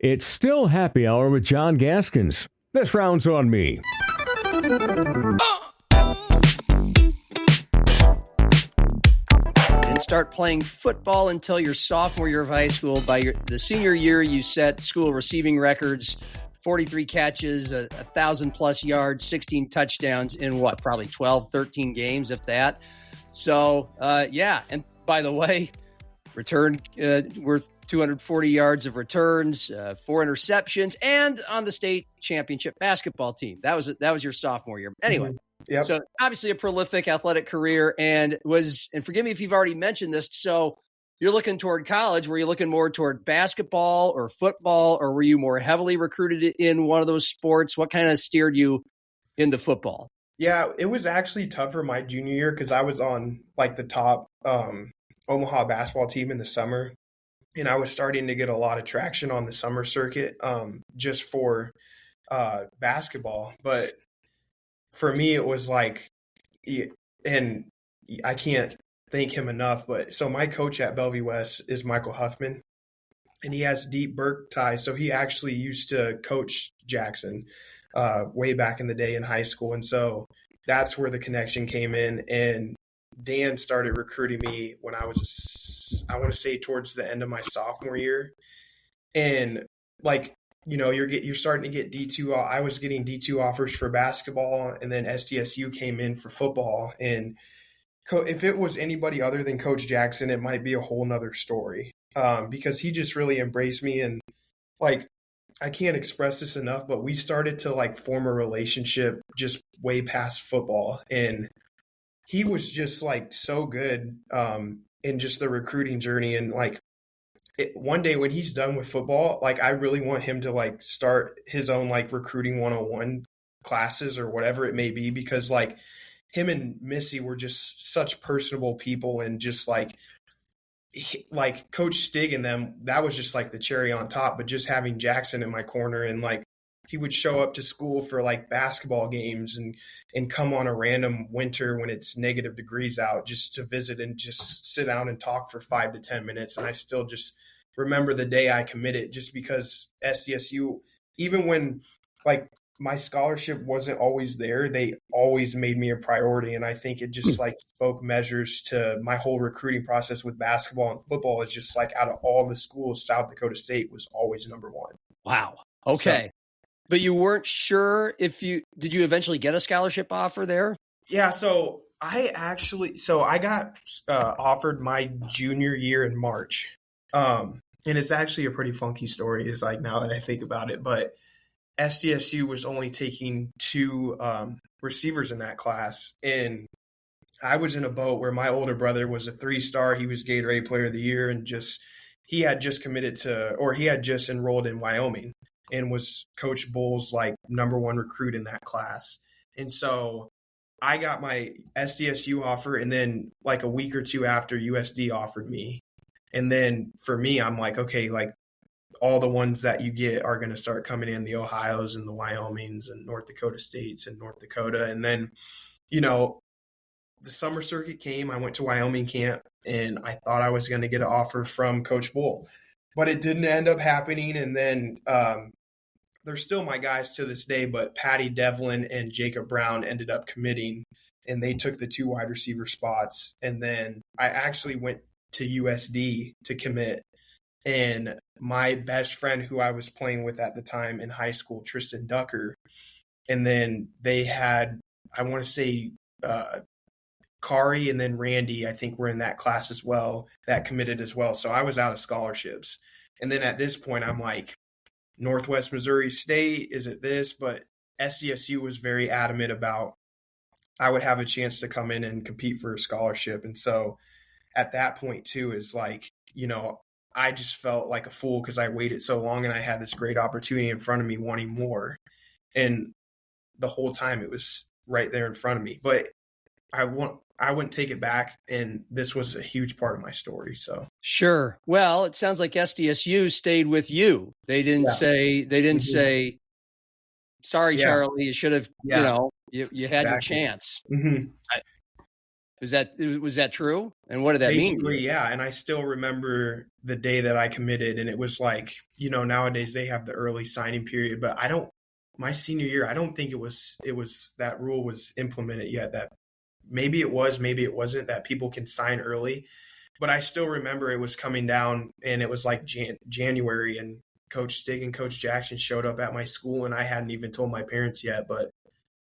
It's still happy hour with John Gaskins. This round's on me. Didn't start playing football until your sophomore year of high school. By the senior year, you set school receiving records, 43 catches, 1,000-plus yards, 16 touchdowns in probably 12, 13 games, if that. So, and by the way, return worth 240 yards of returns, 4 interceptions, and on the state championship basketball team. That was your sophomore year. Anyway, Yep. So obviously a prolific athletic career, and forgive me if you've already mentioned this. So you're looking toward college. Were you looking more toward basketball or football, or were you more heavily recruited in one of those sports? What kind of steered you into football? Yeah, it was actually tougher my junior year because I was on like the top Omaha basketball team in the summer, and I was starting to get a lot of traction on the summer circuit just for basketball. But for me, it was like, and I can't thank him enough, but so my coach at Bellevue West is Michael Huffman, and he has deep Burke ties. So he actually used to coach Jackson way back in the day in high school. And so that's where the connection came in. And Dan started recruiting me when I was, I want to say towards the end of my sophomore year. And like, you know, you're starting to get D2. I was getting D2 offers for basketball, and then SDSU came in for football. And if it was anybody other than Coach Jackson, it might be a whole nother story because he just really embraced me. And like, I can't express this enough, but we started to like form a relationship just way past football. And he was just like so good in just the recruiting journey. And like, one day when he's done with football, like I really want him to like start his own like recruiting 101 classes or whatever it may be, because like him and Missy were just such personable people, and just like Coach Stig and them, that was just like the cherry on top. But just having Jackson in my corner, and like he would show up to school for like basketball games and come on a random winter when it's negative degrees out just to visit and just sit down and talk for 5 to 10 minutes. And I still just remember the day I committed, just because SDSU, even when like my scholarship wasn't always there, they always made me a priority. And I think it just like spoke measures to my whole recruiting process with basketball and football. Is just like out of all the schools, South Dakota State was always number one. Wow. Okay. But you weren't sure did you eventually get a scholarship offer there? Yeah. So I got offered my junior year in March. And it's actually a pretty funky story, is like now that I think about it, but SDSU was only taking 2 receivers in that class. And I was in a boat where my older brother was a 3-star. He was Gatorade Player of the Year, and he had just enrolled in Wyoming and was Coach Bull's like number 1 recruit in that class. And so I got my SDSU offer, and then like a week or 2 after, USD offered me. And then for me, I'm like, okay, like all the ones that you get are going to start coming in, the Ohios and the Wyomings and North Dakota States and North Dakota. And then, you know, the summer circuit came. I went to Wyoming camp, and I thought I was going to get an offer from Coach Bull, but it didn't end up happening. And then they're still my guys to this day, but Patty Devlin and Jacob Brown ended up committing, and they took the 2 wide receiver spots. And then I actually went to USD to commit. And my best friend who I was playing with at the time in high school, Tristan Ducker, and then they had, I want to say, Kari and then Randy, I think were in that class as well, that committed as well. So I was out of scholarships. And then at this point, I'm like, Northwest Missouri State, is it this? But SDSU was very adamant about I would have a chance to come in and compete for a scholarship. And so at that point too, is like, you know, I just felt like a fool because I waited so long and I had this great opportunity in front of me wanting more. And the whole time it was right there in front of me. But I wouldn't take it back. And this was a huge part of my story. So sure. Well, it sounds like SDSU stayed with you. They didn't say, sorry, Charlie, you should have, you had your chance. Mm-hmm. Was that true? And what did that mean? Basically, yeah. And I still remember the day that I committed, and it was like, nowadays they have the early signing period, but my senior year, I don't think it was that rule was implemented yet, that maybe it was, maybe it wasn't, that people can sign early. But I still remember it was coming down, and it was like January, and Coach Stig and Coach Jackson showed up at my school, and I hadn't even told my parents yet, but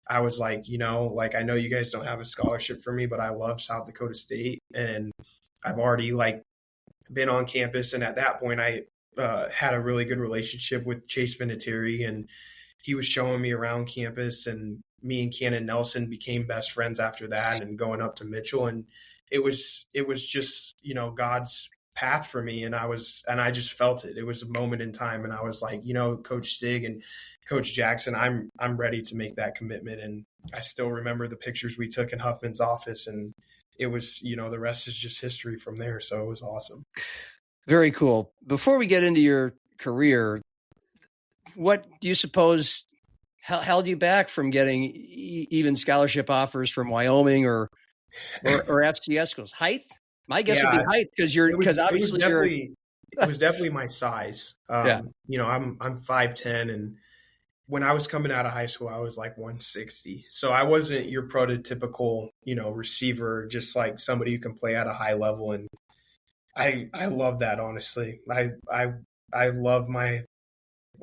I was like, I know you guys don't have a scholarship for me, but I love South Dakota State, and I've already been on campus. And at that point, I had a really good relationship with Chase Vinatieri, and he was showing me around campus, and me and Cannon Nelson became best friends after that, and going up to Mitchell. And it was just, God's path for me. And I just felt it. It was a moment in time. And I was like, Coach Stig and Coach Jackson, I'm ready to make that commitment. And I still remember the pictures we took in Huffman's office, and it was, the rest is just history from there. So it was awesome. Very cool. Before we get into your career, what do you suppose held you back from getting even scholarship offers from Wyoming or FCS schools? Height? My guess would be height, because obviously it was definitely my size. I'm 5'10", and when I was coming out of high school, I was like 160. So I wasn't your prototypical, receiver, just like somebody who can play at a high level. And I love that, honestly. I love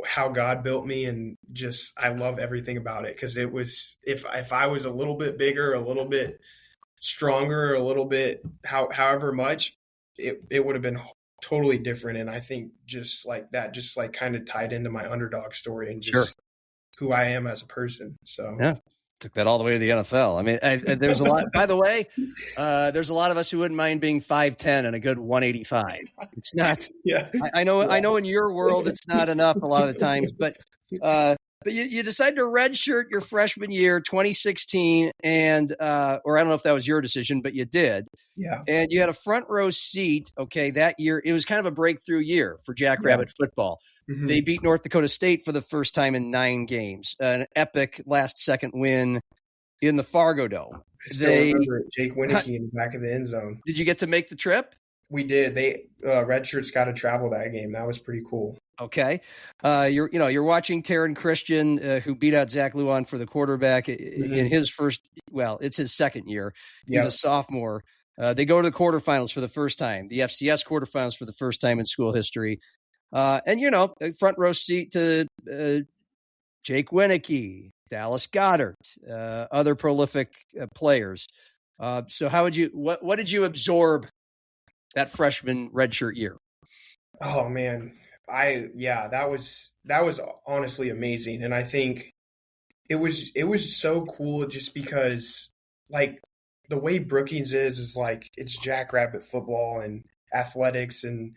how God built me, and just I love everything about it, because it was if I was a little bit bigger, a little bit stronger, a little bit however much, it would have been totally different. And I think just like that, just like kind of tied into my underdog story and just who I am as a person. So yeah, took that all the way to the NFL. I mean, there's a lot. By the way, there's a lot of us who wouldn't mind being 5'10" and a good 185. It's not. Yeah, I know. In your world, it's not enough a lot of the times, but you decided to redshirt your freshman year, 2016, and or I don't know if that was your decision, but you did. Yeah. And you had a front row seat. Okay, that year it was kind of a breakthrough year for Jackrabbit football. Mm-hmm. They beat North Dakota State for the first time in 9 games. An epic last-second win in the Fargo Dome. I still remember Jake Weineke in the back of the end zone. Did you get to make the trip? We did. They redshirts got to travel that game. That was pretty cool. Okay. You're watching Taryn Christion, who beat out Zach Luan for the quarterback in his it's his second year. He's a sophomore. They go to the quarterfinals for the first time, the FCS quarterfinals for the first time in school history. And front row seat to Jake Weineke, Dallas Goedert, other prolific players. So what did you absorb that freshman redshirt year? Oh man. That was honestly amazing. And I think it was so cool, just because like the way Brookings is like, it's Jackrabbit football and athletics. And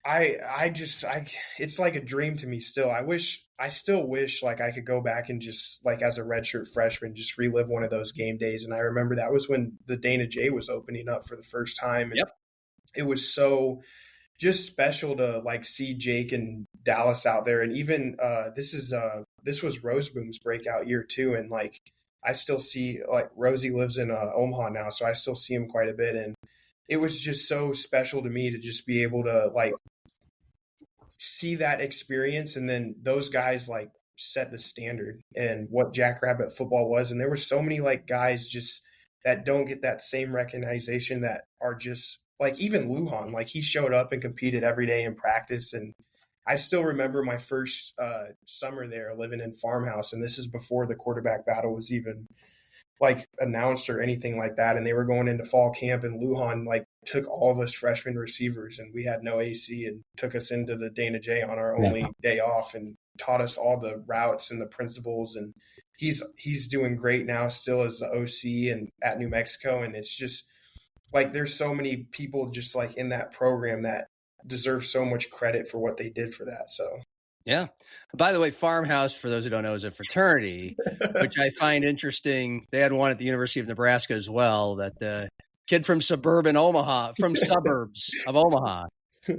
it's like a dream to me still. I still wish like I could go back and just like as a redshirt freshman, just relive one of those game days. And I remember that was when the Dana J was opening up for the first time. And it was so just special to like see Jake and Dallas out there. And even this was Roseboom's breakout year too. And like I still see, like, Rosie lives in Omaha now, so I still see him quite a bit. And it was just so special to me to just be able to like see that experience. And then those guys like set the standard and what Jackrabbit football was. And there were so many like guys just that don't get that same recognition, that are just like, even Lujan, like he showed up and competed every day in practice. And I still remember my first summer there living in Farmhouse. And this is before the quarterback battle was even like announced or anything like that. And they were going into fall camp, and Lujan like took all of us freshman receivers, and we had no AC, and took us into the Dana J on our only day off and taught us all the routes and the principles. And he's doing great now still as the OC and at New Mexico. And it's just like, there's so many people just like in that program that deserve so much credit for what they did for that. So, yeah. By the way, Farmhouse, for those who don't know, is a fraternity, which I find interesting. They had one at the University of Nebraska as well, that the kid from suburbs of Omaha, a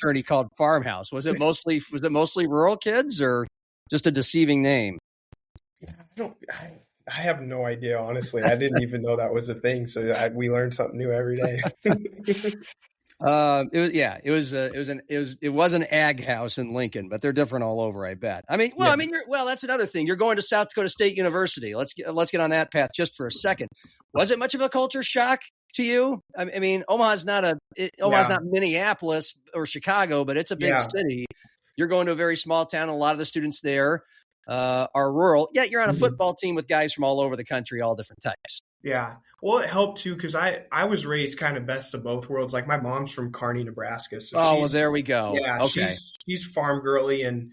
fraternity called Farmhouse. Was it mostly rural kids, or just a deceiving name? I have no idea, honestly. I didn't even know that was a thing. So we learn something new every day. It was an ag house in Lincoln, but they're different all over, I bet. That's another thing. You're going to South Dakota State University. Let's get on that path just for a second. Was it much of a culture shock to you? I mean, Omaha's not Minneapolis or Chicago, but it's a big city. You're going to a very small town. A lot of the students there are rural. Yet you're on a football team with guys from all over the country, all different types. Yeah. Well, it helped too because I was raised kind of best of both worlds. Like my mom's from Kearney, Nebraska. So there we go. Yeah, okay. She's farm girly, and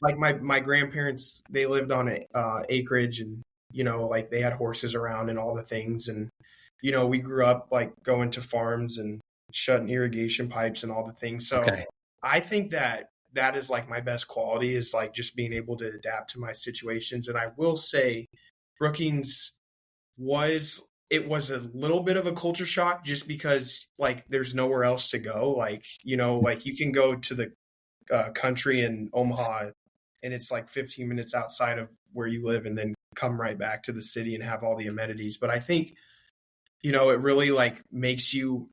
like my grandparents, they lived on acreage, and like they had horses around and all the things, and we grew up like going to farms and shutting irrigation pipes and all the things. So I think that is like my best quality is like just being able to adapt to my situations. And I will say, Brookings was a little bit of a culture shock just because like there's nowhere else to go. Like, like you can go to the country in Omaha and it's like 15 minutes outside of where you live and then come right back to the city and have all the amenities. But I think, it really like makes you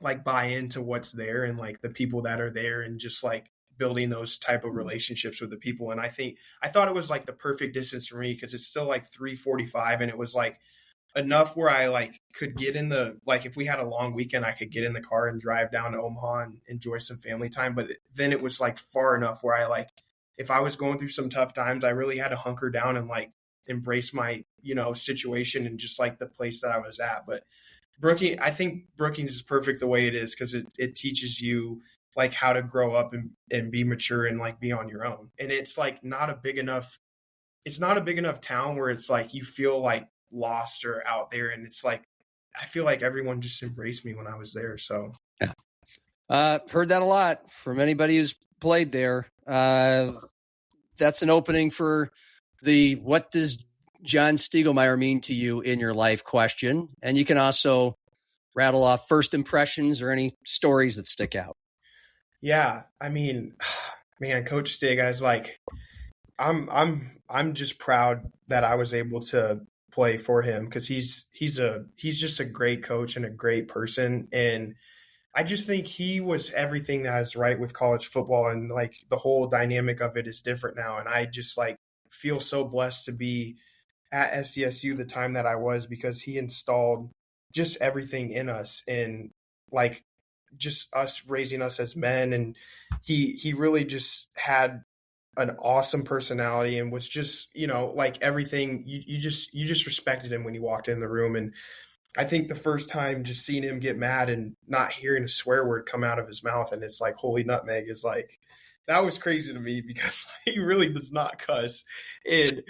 like buy into what's there and like the people that are there and just like building those type of relationships with the people. And I thought it was like the perfect distance for me because it's still like 3:45 and it was like enough where I like could get in if we had a long weekend, I could get in the car and drive down to Omaha and enjoy some family time. But then it was like far enough where I like, if I was going through some tough times, I really had to hunker down and like embrace my, situation and just like the place that I was at. But I think Brookings is perfect the way it is because it teaches you like how to grow up and be mature and like be on your own. And it's like it's not a big enough town where it's like you feel like lost or out there. And it's like, I feel like everyone just embraced me when I was there. So heard that a lot from anybody who's played there. That's an opening for what does John Stiegelmeier mean to you in your life question. And you can also rattle off first impressions or any stories that stick out. Yeah. I mean, man, Coach Stig, I was like, I'm just proud that I was able to play for him because he's just a great coach and a great person. And I just think he was everything that is right with college football, and like the whole dynamic of it is different now. And I just like feel so blessed to be at SDSU the time that I was because he installed just everything in us and like just us raising us as men. And he really just had an awesome personality and was just, like everything you just respected him when you walked in the room. And I think the first time just seeing him get mad and not hearing a swear word come out of his mouth and it's like holy nutmeg is like, that was crazy to me because he really does not cuss. And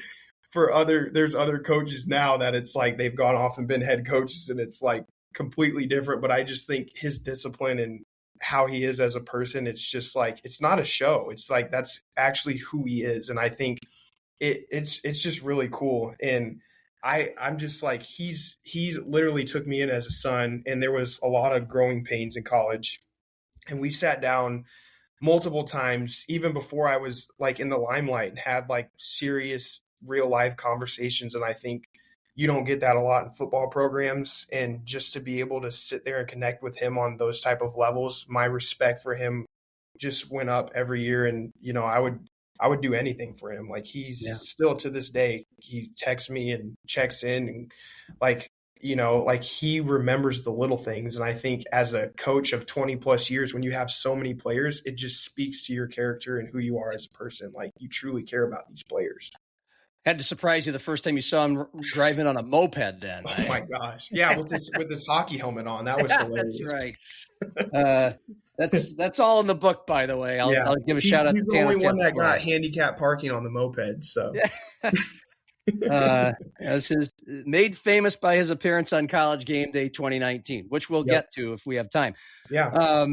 there's other coaches now that it's like they've gone off and been head coaches and it's like completely different. But I just think his discipline and how he is as a person, it's just like, it's not a show. It's like, that's actually who he is. And I think it's just really cool. And I'm just like, he's literally took me in as a son, and there was a lot of growing pains in college. And we sat down multiple times, even before I was like in the limelight, and had like serious real life conversations. And I think you don't get that a lot in football programs. And just to be able to sit there and connect with him on those type of levels, my respect for him just went up every year. And, I would do anything for him. Like he's still to this day, he texts me and checks in and like, like he remembers the little things. And I think as a coach of 20 plus years, when you have so many players, it just speaks to your character and who you are as a person. Like you truly care about these players. Had to surprise you the first time you saw him driving on a moped then. Oh my gosh. Yeah. With this hockey helmet on. That was hilarious. That's right. That's all in the book, by the way. I'll give a shout out to the only one that got handicap parking on the moped. So as made famous by his appearance on College Game Day 2019, which we'll get to if we have time. Yeah.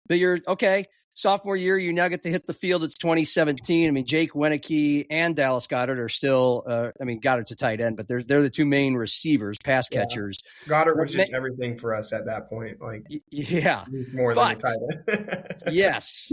But you're okay. sophomore year, you now get to hit the field. It's 2017. I mean, Jake Weineke and Dallas Goedert are still, Goedert's a tight end, but they're the two main receivers, pass catchers. Goddard was just everything for us at that point. Like, yeah, more than a tight end. Yes,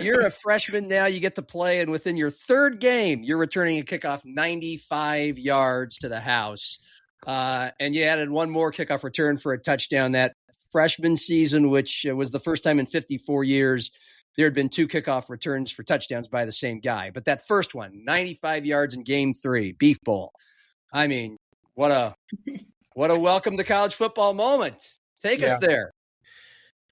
you're a freshman now. You get to play, and within your third game, you're returning a kickoff 95 yards to the house. And you added one more kickoff return for a touchdown that freshman season, which was the first time in 54 years there had been two kickoff returns for touchdowns by the same guy. But that first one, 95 yards in game 3, Beef Bowl. I mean, what a welcome to college football moment. Take us there.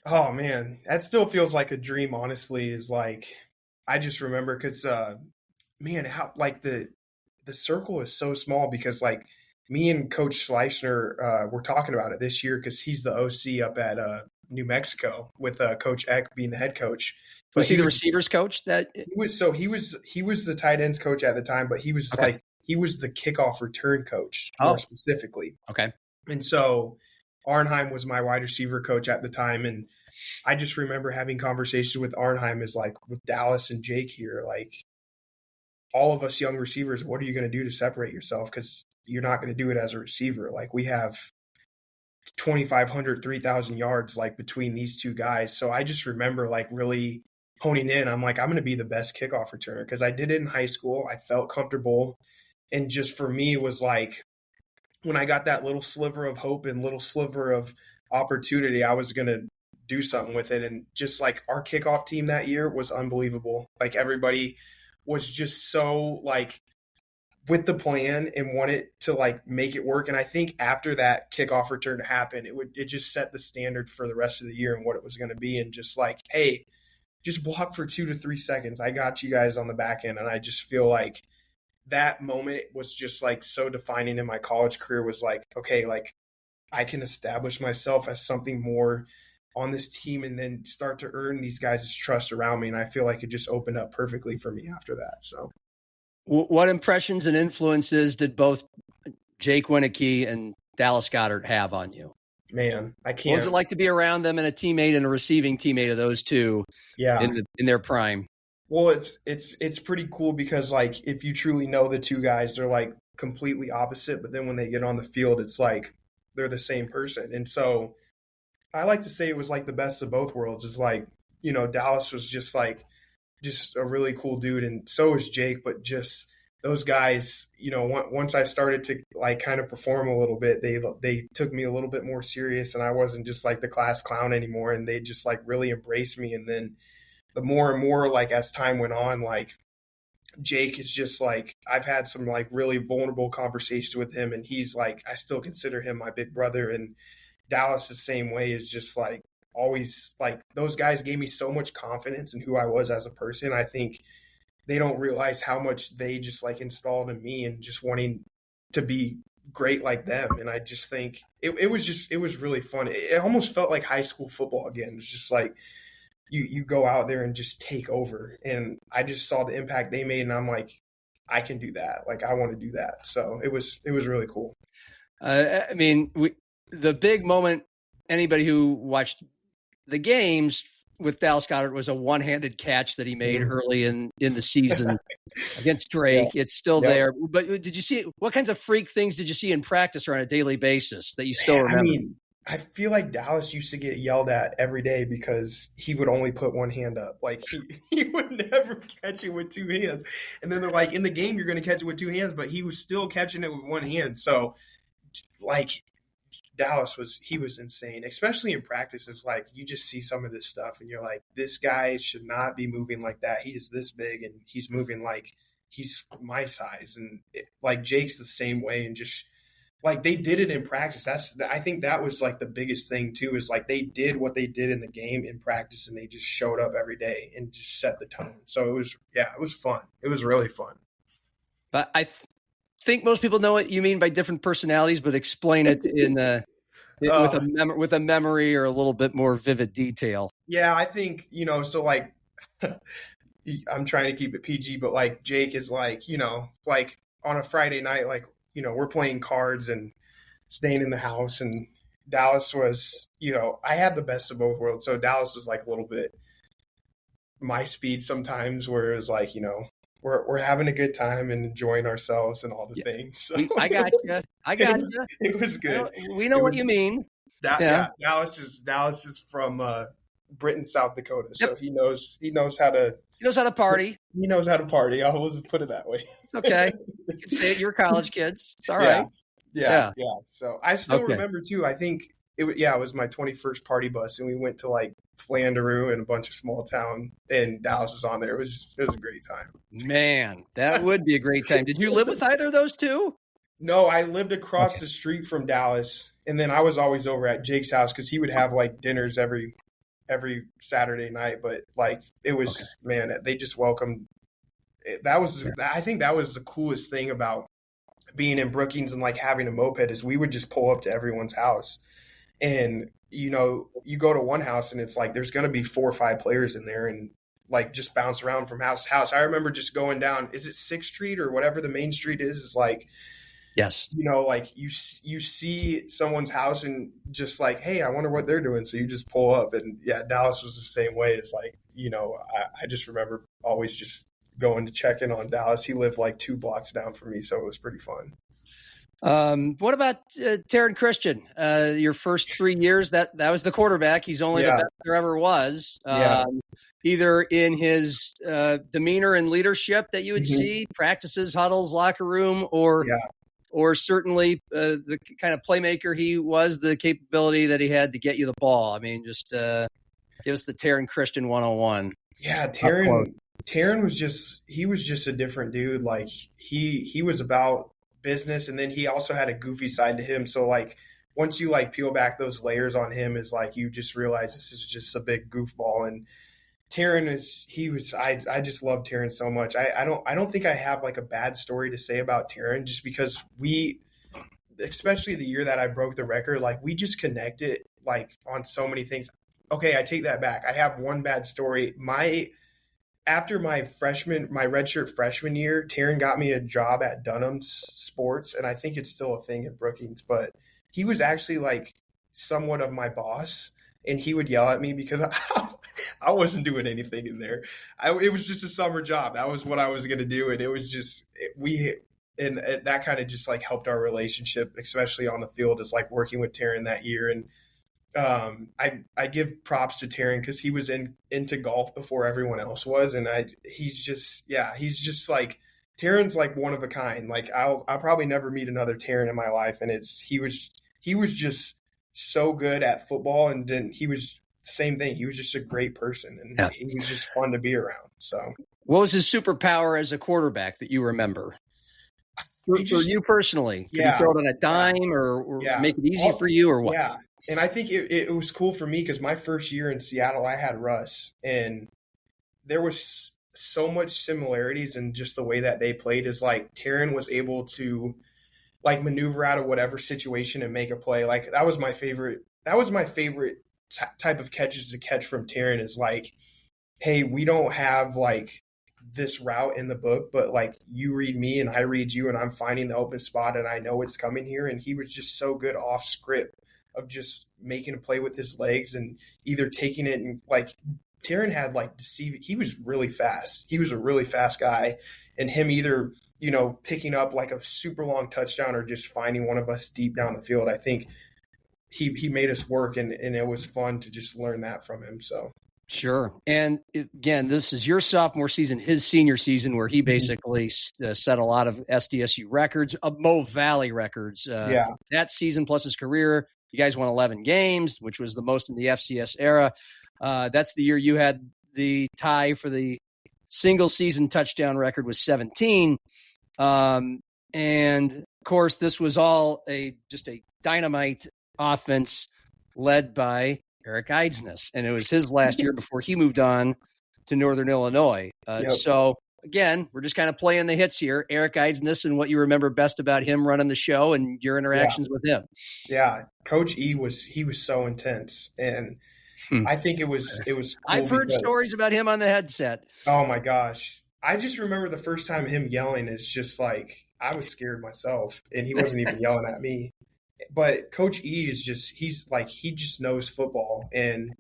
Oh man, that still feels like a dream. Honestly, is like, I just remember because, man, how like the circle is so small because like me and Coach Schleichner were talking about it this year because he's the OC up at New Mexico with Coach Eck being the head coach. But was he the receivers coach? He was the tight ends coach at the time, but he was he was the kickoff return coach more specifically. Okay, and so Arnheim was my wide receiver coach at the time, and I just remember having conversations with Arnheim as like with Dallas and Jake here, like all of us young receivers, what are you going to do to separate yourself? Because you're not going to do it as a receiver. Like we have 2,500, 3,000 yards like between these two guys. So I just remember like really honing in. I'm like, I'm going to be the best kickoff returner because I did it in high school. I felt comfortable. And just for me, it was like when I got that little sliver of hope and little sliver of opportunity, I was going to do something with it. And just like our kickoff team that year was unbelievable. Like everybody was just so like with the plan and wanted to like make it work. And I think after that kickoff return happened, it just set the standard for the rest of the year and what it was going to be. And just like, hey, just block for 2 to 3 seconds. I got you guys on the back end. And I just feel like that moment was just like so defining in my college career was like, okay, like I can establish myself as something more on this team and then start to earn these guys' trust around me. And I feel like it just opened up perfectly for me after that. So what impressions and influences did both Jake Weineke and Dallas Goedert have on you? Man, I can't. What was it like to be around them and a teammate and a receiving teammate of those two in their prime? Well, it's pretty cool because like if you truly know the two guys, they're like completely opposite, but then when they get on the field, it's like they're the same person. And so I like to say it was like the best of both worlds. It's like, you know, Dallas was just a really cool dude, and so is Jake, but just those guys, you know, once I started to like kind of perform a little bit, they took me a little bit more serious, and I wasn't just like the class clown anymore, and they just like really embraced me. And then the more and more like as time went on, like Jake is just like, I've had some like really vulnerable conversations with him, and he's like, I still consider him my big brother. And Dallas the same way, is just like always like those guys gave me so much confidence in who I was as a person. I think they don't realize how much they just like installed in me and just wanting to be great like them. And I just think it was really fun. It almost felt like high school football again. It's just like you go out there and just take over. And I just saw the impact they made, and I'm like, I can do that. Like I want to do that. So it was really cool. I mean, the big moment, anybody who watched the games with Dallas Goedert was a one-handed catch that he made early in the season against Drake. Yeah. It's still there. But did you see, what kinds of freak things did you see in practice or on a daily basis that you still remember? I mean, I feel like Dallas used to get yelled at every day because he would only put one hand up. Like he would never catch it with two hands. And then they're like, in the game, you're going to catch it with two hands, but he was still catching it with one hand. So like Dallas was insane, especially in practice. It's like, you just see some of this stuff and you're like, this guy should not be moving like that. He is this big and he's moving like he's my size. And like Jake's the same way, and just like they did it in practice. I think that was like the biggest thing too, is like they did what they did in the game in practice, and they just showed up every day and just set the tone. So it was fun. It was really fun. But I think most people know what you mean by different personalities, but explain it with a memory or a little bit more vivid detail. Yeah, I think, you know, so like I'm trying to keep it PG, but like Jake is like, you know, like on a Friday night, like, you know, we're playing cards and staying in the house, and Dallas was, you know, I had the best of both worlds. So Dallas was like a little bit my speed sometimes, where it was like, we're having a good time and enjoying ourselves and all the things. So I got you. I got you. it was good. We know what you mean. Yeah, Dallas is from Britton, South Dakota, so he knows how to. He knows how to party. He knows how to party. I will put it that way. Okay. You can say it. You're college kids. It's all right. Yeah. So I still remember too. I think it was my 21st party bus, and we went to like Flanderoo and a bunch of small town, and Dallas was on there. It was a great time. Man, that would be a great time. Did you live with either of those two? No, I lived across the street from Dallas, and then I was always over at Jake's house because he would have like dinners every Saturday night. But like it was, man, they just welcomed. I think that was the coolest thing about being in Brookings and like having a moped is we would just pull up to everyone's house, and you go to one house and it's like there's going to be 4 or 5 players in there and like just bounce around from house to house. I remember just going down, is it 6th Street or whatever the main street is like. Yes. Like you see someone's house and just like, hey, I wonder what they're doing. So you just pull up, and Dallas was the same way. It's like, I just remember always just going to check in on Dallas. He lived like 2 blocks down from me, so it was pretty fun. What about Taryn Christion? Your first 3 years, that was the quarterback. He's only the best there ever was. Either in his demeanor and leadership that you would see, practices, huddles, locker room, or certainly the kind of playmaker he was, the capability that he had to get you the ball. I mean, just give us the Taryn Christion 101. Yeah, Taryn was just a different dude. Like he was about business, and then he also had a goofy side to him. So like once you like peel back those layers on him, is like you just realize this is just a big goofball. And Taryn I just love Taryn so much. I don't think I have like a bad story to say about Taryn, just because especially the year that I broke the record, like we just connected like on so many things. Okay, I take that back. I have one bad story. After my redshirt freshman year, Taryn got me a job at Dunham's Sports, and I think it's still a thing at Brookings, but he was actually like somewhat of my boss. And he would yell at me because I wasn't doing anything in there. It was just a summer job. That was what I was going to do. And it was just, that kind of just like helped our relationship, especially on the field, is like working with Taryn that year. And I give props to Taryn because he was into golf before everyone else was. And he's just like, Taryn's like one of a kind. Like I'll probably never meet another Taryn in my life. And he was just so good at football, and then he was the same thing. He was just a great person, and he was just fun to be around. So, what was his superpower as a quarterback that you remember? For you personally, could you throw it on a dime or make it easy for you, or what? Yeah, and I think it was cool for me because my first year in Seattle, I had Russ, and there was so much similarities in just the way that they played. Is like Taryn was able to like maneuver out of whatever situation and make a play. Like that was my favorite type of catches to catch from Taryn, is like, hey, we don't have like this route in the book, but like you read me and I read you, and I'm finding the open spot and I know it's coming here. And he was just so good off script of just making a play with his legs and either taking it, and like Taryn had like deceiving. He was really fast. He was a really fast guy, and him either picking up like a super long touchdown or just finding one of us deep down the field. I think he made us work, and it was fun to just learn that from him. So. Sure. And again, this is your sophomore season, his senior season, where he basically set a lot of SDSU records, Mo Valley records. That season plus his career, you guys won 11 games, which was the most in the FCS era. That's the year you had the tie for the single season touchdown record was 17. And of course, this was all just a dynamite offense led by Eric Eidness. And it was his last year before he moved on to Northern Illinois. So again, we're just kind of playing the hits here. Eric Eidness and what you remember best about him running the show and your interactions with him. Yeah. Coach E he was so intense. And I think it was cool. I've heard stories about him on the headset. Oh my gosh. I just remember the first time him yelling is just like, I was scared myself, and he wasn't even yelling at me. But Coach E is he just knows football, and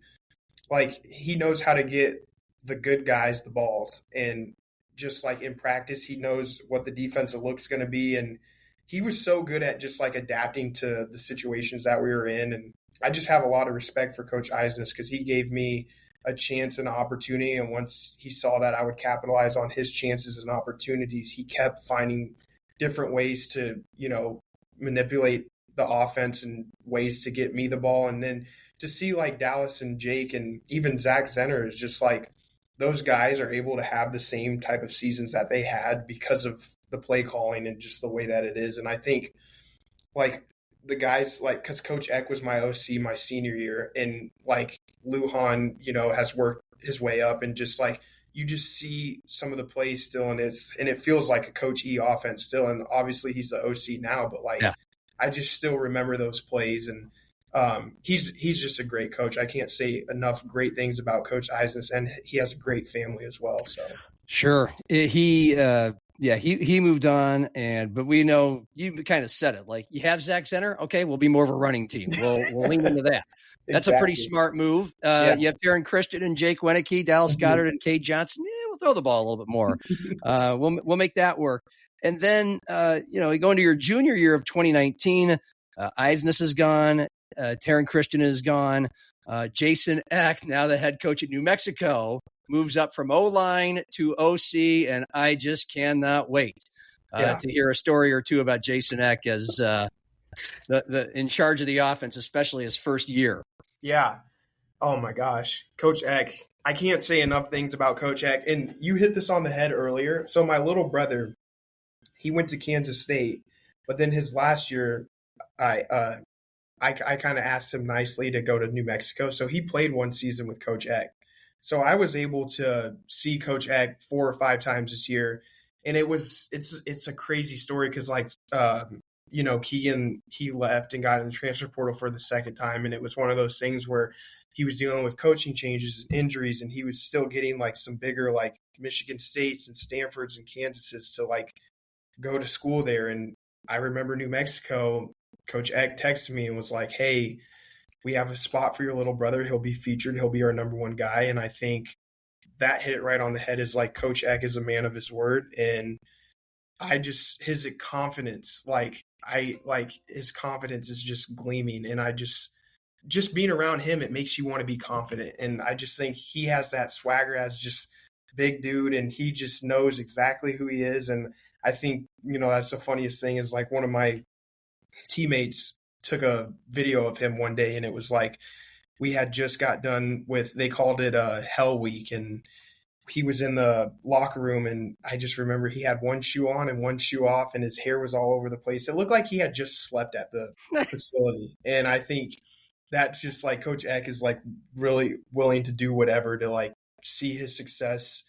like he knows how to get the good guys the balls. And just like in practice, he knows what the defensive look's going to be. And he was so good at just like adapting to the situations that we were in. And I just have a lot of respect for Coach Eidness because he gave me a chance and an opportunity. And once he saw that I would capitalize on his chances and opportunities, he kept finding different ways to, manipulate the offense and ways to get me the ball. And then to see like Dallas and Jake and even Zach Zenner is just like, those guys are able to have the same type of seasons that they had because of the play calling and just the way that it is. And I think like the guys, like, because Coach Eck was my OC my senior year, and like Lujan, has worked his way up, and just like you just see some of the plays still, and it feels like a Coach E offense still. And obviously he's the OC now, but like I just still remember those plays. And he's just a great coach. I can't say enough great things about Coach Eidness, and he has a great family as well. So sure, he moved on, but we know you kind of said it. Like, you have Zach Zenner, okay, we'll be more of a running team. We'll lean into that. That's a pretty smart move. You have Taryn, Christion, and Jake Weineke, Dallas Goedert, and Cade Johnson. Yeah, we'll throw the ball a little bit more. We'll make that work. And then you go into your junior year of 2019. Eidness is gone. Taryn Christion is gone. Jason Eck, now the head coach at New Mexico, moves up from O-line to OC, and I just cannot wait to hear a story or two about Jason Eck as the in charge of the offense, especially his first year. Yeah. Oh my gosh. Coach Eck. I can't say enough things about Coach Eck. And you hit this on the head earlier. So my little brother, he went to Kansas State, but then his last year, I kind of asked him nicely to go to New Mexico. So he played one season with Coach Eck. So I was able to see Coach Eck 4 or 5 times this year. And it's a crazy story because Keegan, he left and got in the transfer portal for the second time. And it was one of those things where he was dealing with coaching changes and injuries, and he was still getting like some bigger like Michigan States and Stanfords and Kansases to like go to school there. And I remember New Mexico, Coach Eck texted me and was like, hey, we have a spot for your little brother. He'll be featured. He'll be our number one guy. And I think that hit it right on the head. Is like Coach Eck is a man of his word. And his confidence, his confidence is just gleaming. And I just being around him, it makes you want to be confident. And I just think he has that swagger as just big dude, and he just knows exactly who he is. And I think, that's the funniest thing is like one of my teammates took a video of him one day, and it was like we had just got done with, they called it a Hell Week, and he was in the locker room, and I just remember he had one shoe on and one shoe off, and his hair was all over the place. It looked like he had just slept at the facility. And I think that's just like Coach Eck is like really willing to do whatever to like see his success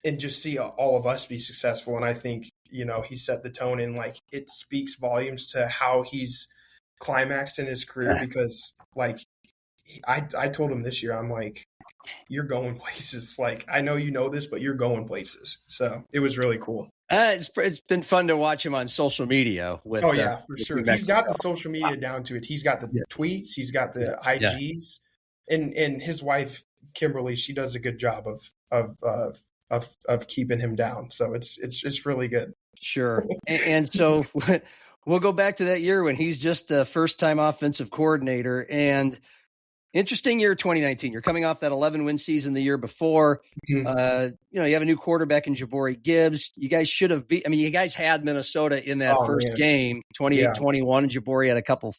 and just see all of us be successful. And I think, he set the tone, and like it speaks volumes to how he's climaxed in his career, because like I told him this year, I'm like, you're going places. Like, I know you know this, but you're going places. So it was really cool. It's been fun to watch him on social media. For sure. He's got the social media down to it. He's got the tweets. He's got the IGs, and his wife Kimberly, she does a good job of keeping him down. So it's really good. Sure. And so we'll go back to that year when he's just a first-time offensive coordinator. And interesting year, 2019. You're coming off that 11-win season the year before. Mm-hmm. You have a new quarterback in Jabari Gibbs. You guys should have you guys had Minnesota in that first game, 28-21, and Jabari had a couple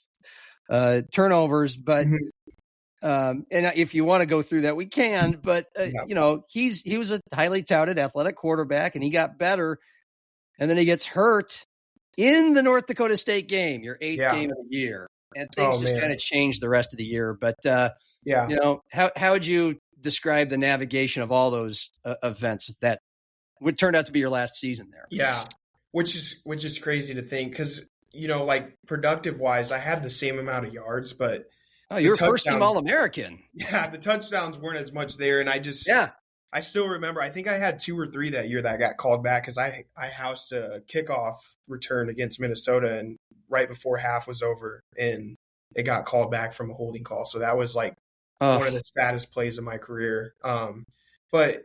turnovers. But and if you want to go through that, we can. But he was a highly touted athletic quarterback, and he got better. And then he gets hurt in the North Dakota State game, your 8th game of the year. And things just kind of changed the rest of the year. But, how would you describe the navigation of all those events that would turn out to be your last season there? Yeah, which is crazy to think because, like productive wise, I had the same amount of yards, but you were first team All-American. Yeah, the touchdowns weren't as much there. And I still remember, I think I had 2 or 3 that year that got called back because I housed a kickoff return against Minnesota, and right before half was over, and it got called back from a holding call. So that was like one of the saddest plays of my career. But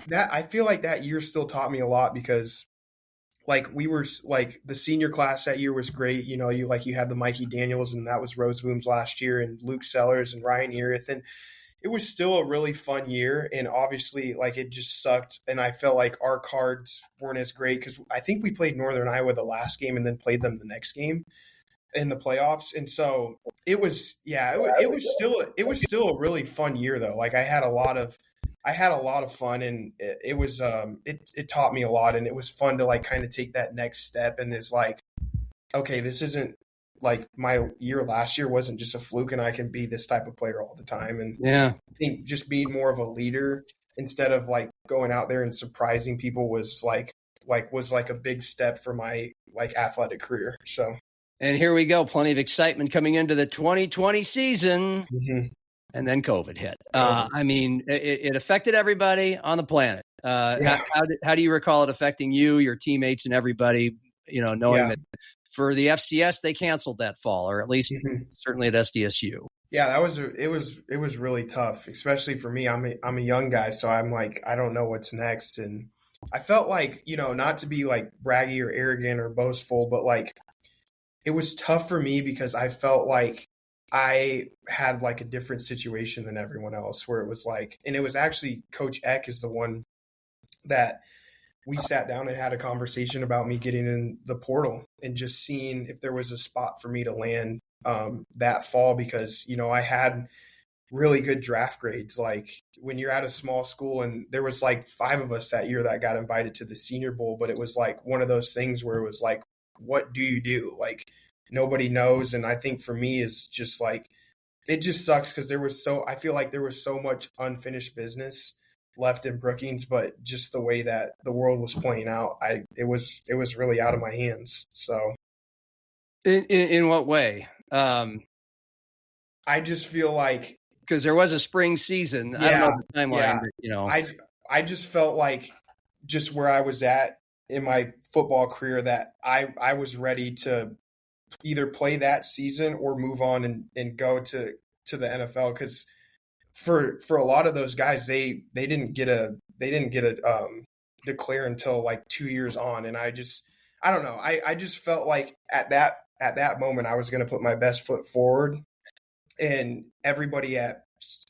that I feel like that year still taught me a lot because like we were like the senior class that year was great. You know, you had the Mikey Daniels and that was Roseboom's last year and Luke Sellers and Ryan Erith. And it was still a really fun year. And obviously like it just sucked. And I felt like our cards weren't as great because I think we played Northern Iowa the last game and then played them the next game in the playoffs. And so it was, it was still a really fun year though. Like I had a lot of fun and it was, it taught me a lot and it was fun to like kind of take that next step. And it's like, okay, this isn't like my year last year wasn't just a fluke and I can be this type of player all the time. And Yeah. I think just being more of a leader instead of like going out there and surprising people was like a big step for my like athletic career. So. And here we go. Plenty of excitement coming into the 2020 season. Mm-hmm. And then COVID hit. I mean, it affected everybody on the planet. How do you recall it affecting you, your teammates, and everybody, you know, knowing that for the FCS, they canceled that fall, or at least certainly at SDSU. Yeah, it was really tough, especially for me. I'm a young guy, so I'm like, I don't know what's next. And I felt like, you know, not to be like braggy or arrogant or boastful, but like it was tough for me because I felt like I had like a different situation than everyone else where it was like, and it was actually Coach Eck is the one that we sat down and had a conversation about me getting in the portal and just seeing if there was a spot for me to land that fall because, you know, I had really good draft grades. Like when you're at a small school and there was like 5 of us that year that got invited to the Senior Bowl, but it was like one of those things where it was like, what do you do? Like nobody knows. And I think for me is just like, it just sucks because I feel like there was so much unfinished business left in Brookings, but just the way that the world was playing out, it was really out of my hands. So In what way? I just feel like because there was a spring season. I don't know the timeline, but, you know, I just felt like just where I was at in my football career that I was ready to either play that season or move on and go to the NFL. Cause for a lot of those guys, they didn't get a declare until like 2 years on. And I don't know. I just felt like at that moment, I was going to put my best foot forward and everybody at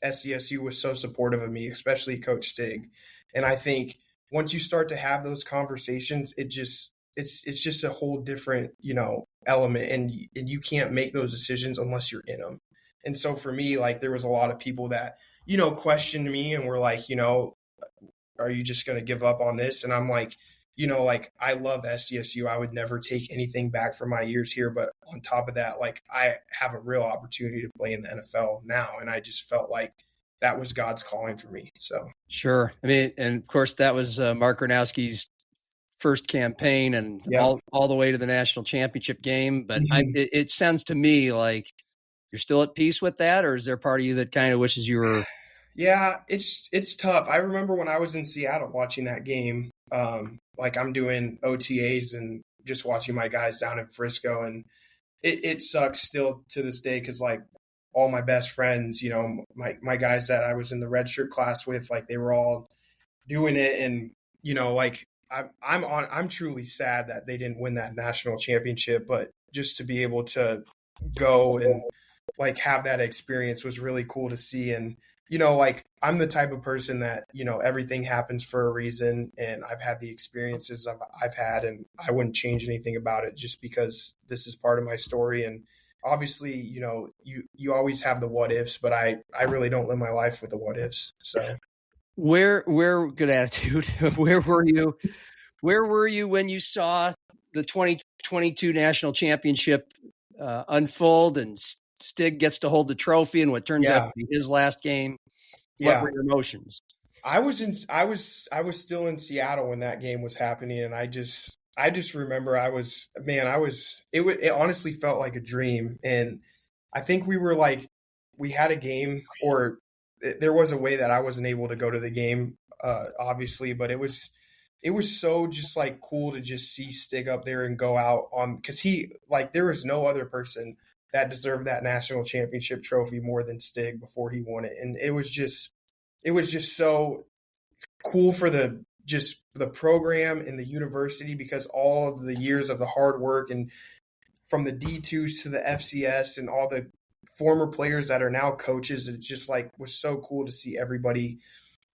SDSU was so supportive of me, especially Coach Stig. And I think once you start to have those conversations, it's just a whole different, you know, element and you can't make those decisions unless you're in them. And so for me, like there was a lot of people that, you know, questioned me and were like, you know, are you just going to give up on this? And I'm like, you know, like I love SDSU. I would never take anything back from my years here. But on top of that, like I have a real opportunity to play in the NFL now. And I just felt like that was God's calling for me. So sure. I mean, and of course that was Mark Gronowski's first campaign and all the way to the national championship game. But it sounds to me like you're still at peace with that, or is there part of you that kind of wishes you were? Yeah, it's tough. I remember when I was in Seattle watching that game, like I'm doing OTAs and just watching my guys down in Frisco, and it sucks still to this day because like all my best friends, you know, my guys that I was in the redshirt class with, like they were all doing it, and you know, like I'm truly sad that they didn't win that national championship, but just to be able to go and like have that experience was really cool to see. And you know, like I'm the type of person that, you know, everything happens for a reason, and I've had the experiences I've had, and I wouldn't change anything about it just because this is part of my story. And obviously, you know, you always have the what ifs, but I really don't live my life with the what ifs. So Where good attitude. Where were you? Where were you when you saw the 2022 national championship unfold and Stig gets to hold the trophy and what turns out to be his last game? What were your emotions? I was still in Seattle when that game was happening, and I just remember it honestly felt like a dream. And I think we had a game, or there was a way that I wasn't able to go to the game, obviously, but it was so just like cool to just see Stig up there and go out on, because there was no other person that deserved that national championship trophy more than Stig before he won it. And it was just so cool for the program and the university, because all of the years of the hard work and from the D2s to the FCS and all the former players that are now coaches, it just like was so cool to see everybody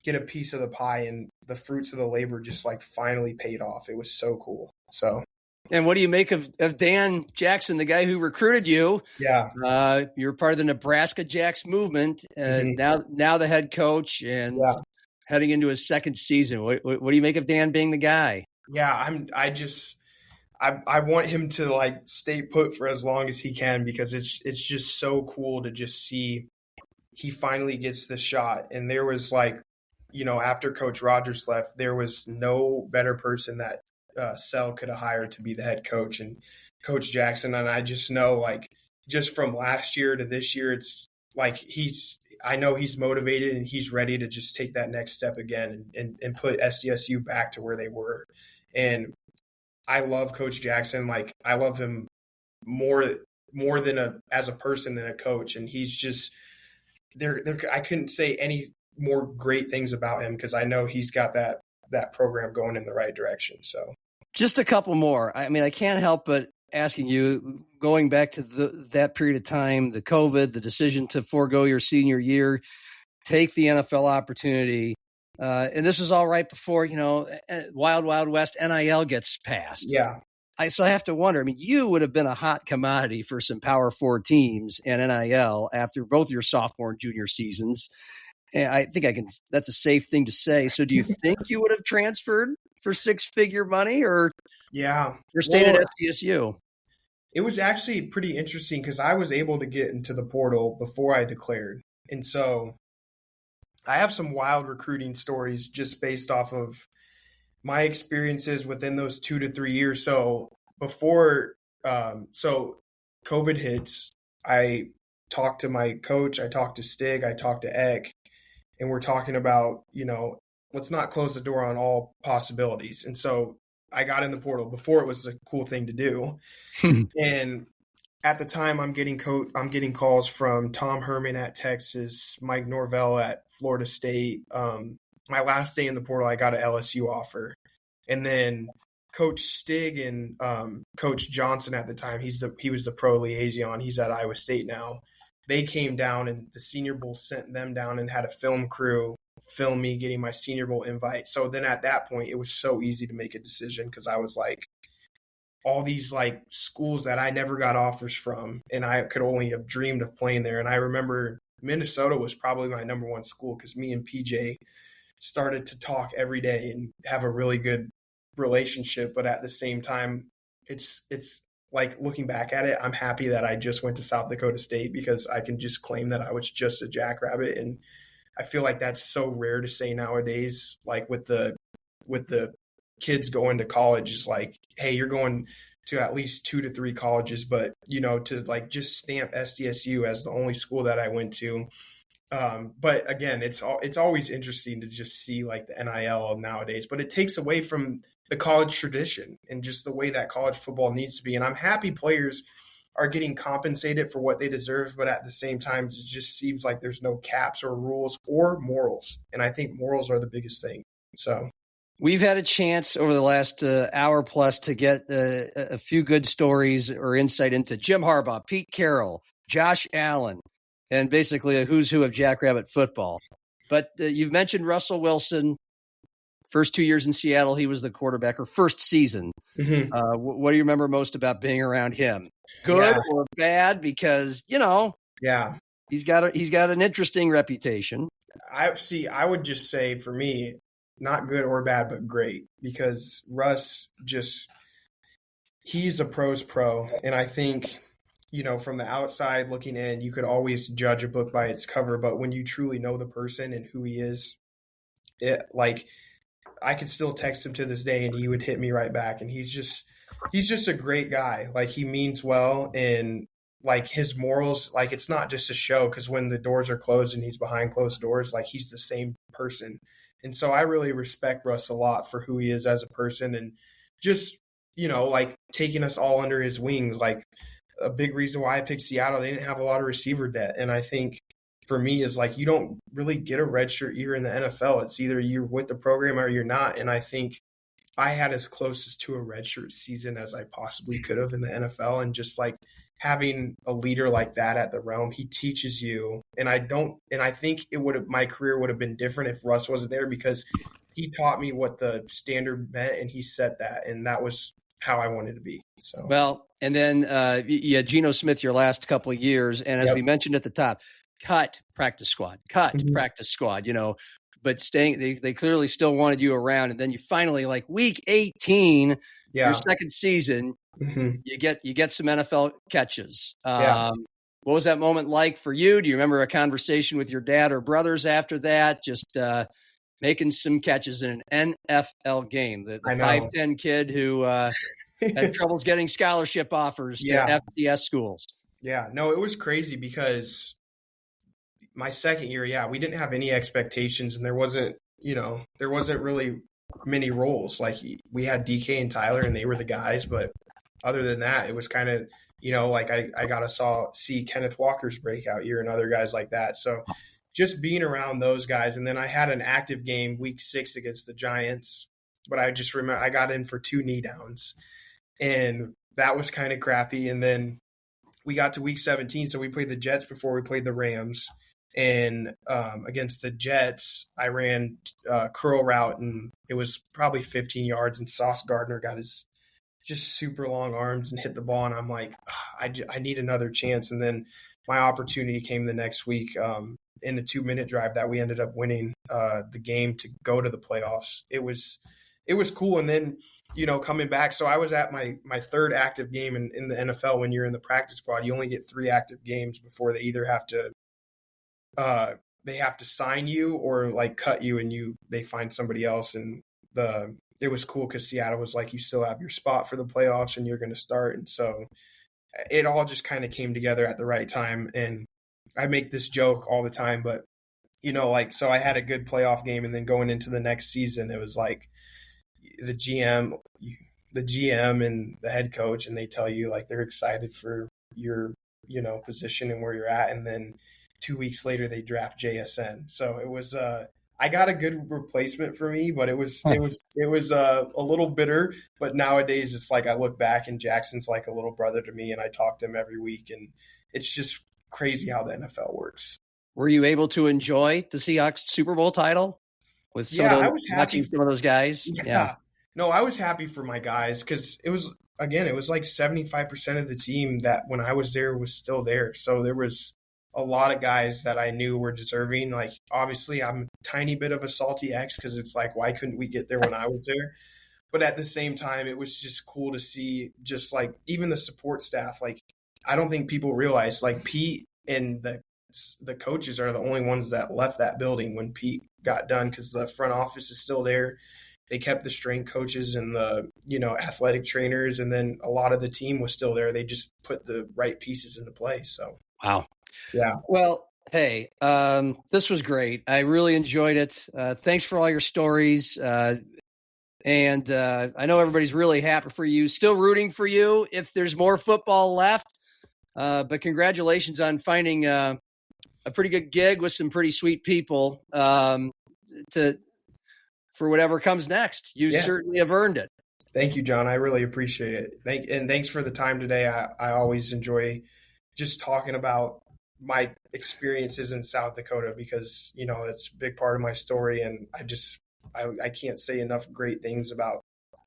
get a piece of the pie and the fruits of the labor just like finally paid off. It was so cool. So. And what do you make of Dan Jackson, the guy who recruited you? Yeah. You're part of the Nebraska Jacks movement. Now the head coach and heading into his second season. What do you make of Dan being the guy? Yeah, I want him to like stay put for as long as he can, because it's just so cool to just see he finally gets the shot. And there was like, after Coach Rogers left, there was no better person that Sell could have hired to be the head coach, and Coach Jackson. And I just know, like, just from last year to this year, it's like I know he's motivated and he's ready to just take that next step again and put SDSU back to where they were. And I love Coach Jackson. Like, I love him more than as a person than a coach. And he's just there. I couldn't say any more great things about him, because I know he's got that program going in the right direction. So just a couple more. I mean, I can't help but asking you, going back to that period of time, the COVID, the decision to forego your senior year, take the NFL opportunity. And this is all right before, Wild Wild West NIL gets passed. Yeah. So I have to wonder, I mean, you would have been a hot commodity for some Power 4 teams and NIL after both your sophomore and junior seasons. And I think that's a safe thing to say. So do you think you would have transferred for six-figure money, or stayed at SDSU? It was actually pretty interesting, because I was able to get into the portal before I declared. And so I have some wild recruiting stories just based off of my experiences within those 2 to 3 years. So before, COVID hits, I talked to my coach, I talked to Stig, I talked to Eck, and we're talking about, let's not close the door on all possibilities. And so I got in the portal before it was a cool thing to do. And at the time, I'm getting calls from Tom Herman at Texas, Mike Norvell at Florida State. My last day in the portal, I got an LSU offer. And then Coach Stig and Coach Johnson at the time, he was the pro liaison. He's at Iowa State now. They came down, and the Senior Bowl sent them down and had a film crew film me getting my Senior Bowl invite. So then at that point, it was so easy to make a decision, because I was like, all these like schools that I never got offers from, and I could only have dreamed of playing there. And I remember Minnesota was probably my number one school, because me and PJ started to talk every day and have a really good relationship. But at the same time, it's like, looking back at it, I'm happy that I just went to South Dakota State, because I can just claim that I was just a Jackrabbit. And I feel like that's so rare to say nowadays, like with the kids going to college, is like, hey, you're going to at least 2 to 3 colleges, but to like just stamp SDSU as the only school that I went to. But again, it's always interesting to just see like the NIL nowadays, but it takes away from the college tradition and just the way that college football needs to be. And I'm happy players are getting compensated for what they deserve, but at the same time, it just seems like there's no caps or rules or morals. And I think morals are the biggest thing. So we've had a chance over the last hour plus to get a few good stories or insight into Jim Harbaugh, Pete Carroll, Josh Allen, and basically a who's who of Jackrabbit football. But you've mentioned Russell Wilson. First 2 years in Seattle, he was the quarterback, or first season. Mm-hmm. What do you remember most about being around him? Good or bad? Because, he's got an interesting reputation. I would just say, for me, not good or bad, but great, because Russ he's a pro's pro. And I think, from the outside looking in, you could always judge a book by its cover, but when you truly know the person and who he is, I could still text him to this day and he would hit me right back. And he's just a great guy. Like, he means well, and like his morals, like, it's not just a show, because when the doors are closed and he's behind closed doors, like, he's the same person. And so I really respect Russ a lot for who he is as a person, and just, like, taking us all under his wings. Like, a big reason why I picked Seattle, they didn't have a lot of receiver debt. And I think, for me is like, you don't really get a redshirt year in the NFL. It's either you're with the program or you're not. And I think I had as close to a redshirt season as I possibly could have in the NFL. And just like having a leader like that at the Realm, he teaches you. And I think my career would have been different if Russ wasn't there, because he taught me what the standard meant and he set that. And that was how I wanted to be. So, well, and then Geno Smith your last couple of years. And as we mentioned at the top, cut practice squad, practice squad, but they clearly still wanted you around. And then you finally, like week 18, your second season, you get some NFL catches. What was that moment like for you? Do you remember a conversation with your dad or brothers after that? Just making some catches in an NFL game. The 5'10" kid who had troubles getting scholarship offers to FCS schools. Yeah, no, it was crazy because my second year, we didn't have any expectations, and there wasn't really many roles. Like we had DK and Tyler, and they were the guys, but other than that, it was kind of, like I got to see Kenneth Walker's breakout year and other guys like that. So just being around those guys. And then I had an active game week 6 against the Giants, but I just remember I got in for 2 knee downs, and that was kind of crappy. And then we got to week 17. So we played the Jets before we played the Rams. And against the Jets, I ran a curl route, and it was probably 15 yards, and Sauce Gardner got his just super long arms and hit the ball. And I'm like, I need another chance. And then my opportunity came the next week in a 2-minute drive that we ended up winning the game to go to the playoffs. It was cool. And then, coming back, so I was at my third active game in the NFL. When you're in the practice squad, you only get 3 active games before they either have to sign you or like cut you, and they find somebody else. And it was cool because Seattle was like, you still have your spot for the playoffs and you're going to start. And so it all just kind of came together at the right time. And I make this joke all the time, but so I had a good playoff game, and then going into the next season, it was like the GM and the head coach, and they tell you like they're excited for your, position and where you're at. And then 2 weeks later they draft JSN. So it was, I got a good replacement for me, but it was a little bitter. But nowadays it's like I look back and Jackson's like a little brother to me, and I talk to him every week, and it's just crazy how the NFL works. Were you able to enjoy the Seahawks Super Bowl title with I was happy watching some of those guys? Yeah. No, I was happy for my guys because it was like 75% of the team that when I was there was still there. So there was a lot of guys that I knew were deserving. Like, obviously, I'm a tiny bit of a salty ex because it's like, why couldn't we get there when I was there? But at the same time, it was just cool to see just like even the support staff. Like, I don't think people realize like Pete and the coaches are the only ones that left that building when Pete got done, because the front office is still there. They kept the strength coaches and the, athletic trainers, and then a lot of the team was still there. They just put the right pieces into play. So, wow. Yeah. Well, hey, this was great. I really enjoyed it. Thanks for all your stories. And I know everybody's really happy for you, still rooting for you if there's more football left. But congratulations on finding a pretty good gig with some pretty sweet people for whatever comes next. You certainly have earned it. Thank you, John. I really appreciate it. And thanks for the time today. I always enjoy just talking about my experiences in South Dakota because, it's a big part of my story. And I can't say enough great things about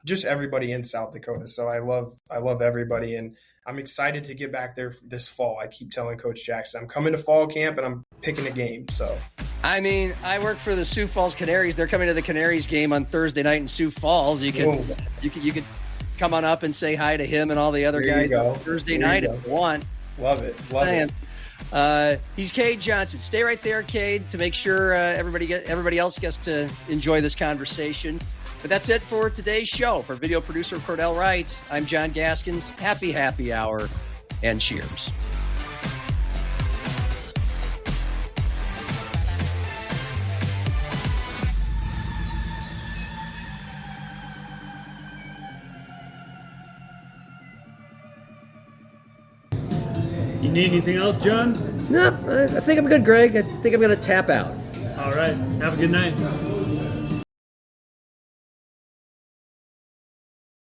just everybody in South Dakota. So I love everybody, and I'm excited to get back there this fall. I keep telling Coach Jackson, I'm coming to fall camp and I'm picking a game. So, I mean, I work for the Sioux Falls Canaries. They're coming to the Canaries game on Thursday night in Sioux Falls. You can come on up and say hi to him and all the other guys on Thursday night if you want. Love it. He's Cade Johnson. Stay right there, Cade, to make sure everybody else gets to enjoy this conversation. But that's it for today's show. For video producer Cordell Wright, I'm John Gaskins. Happy hour, and cheers. You need anything else, John? No, I think I'm good, Greg. I think I'm going to tap out. All right. Have a good night.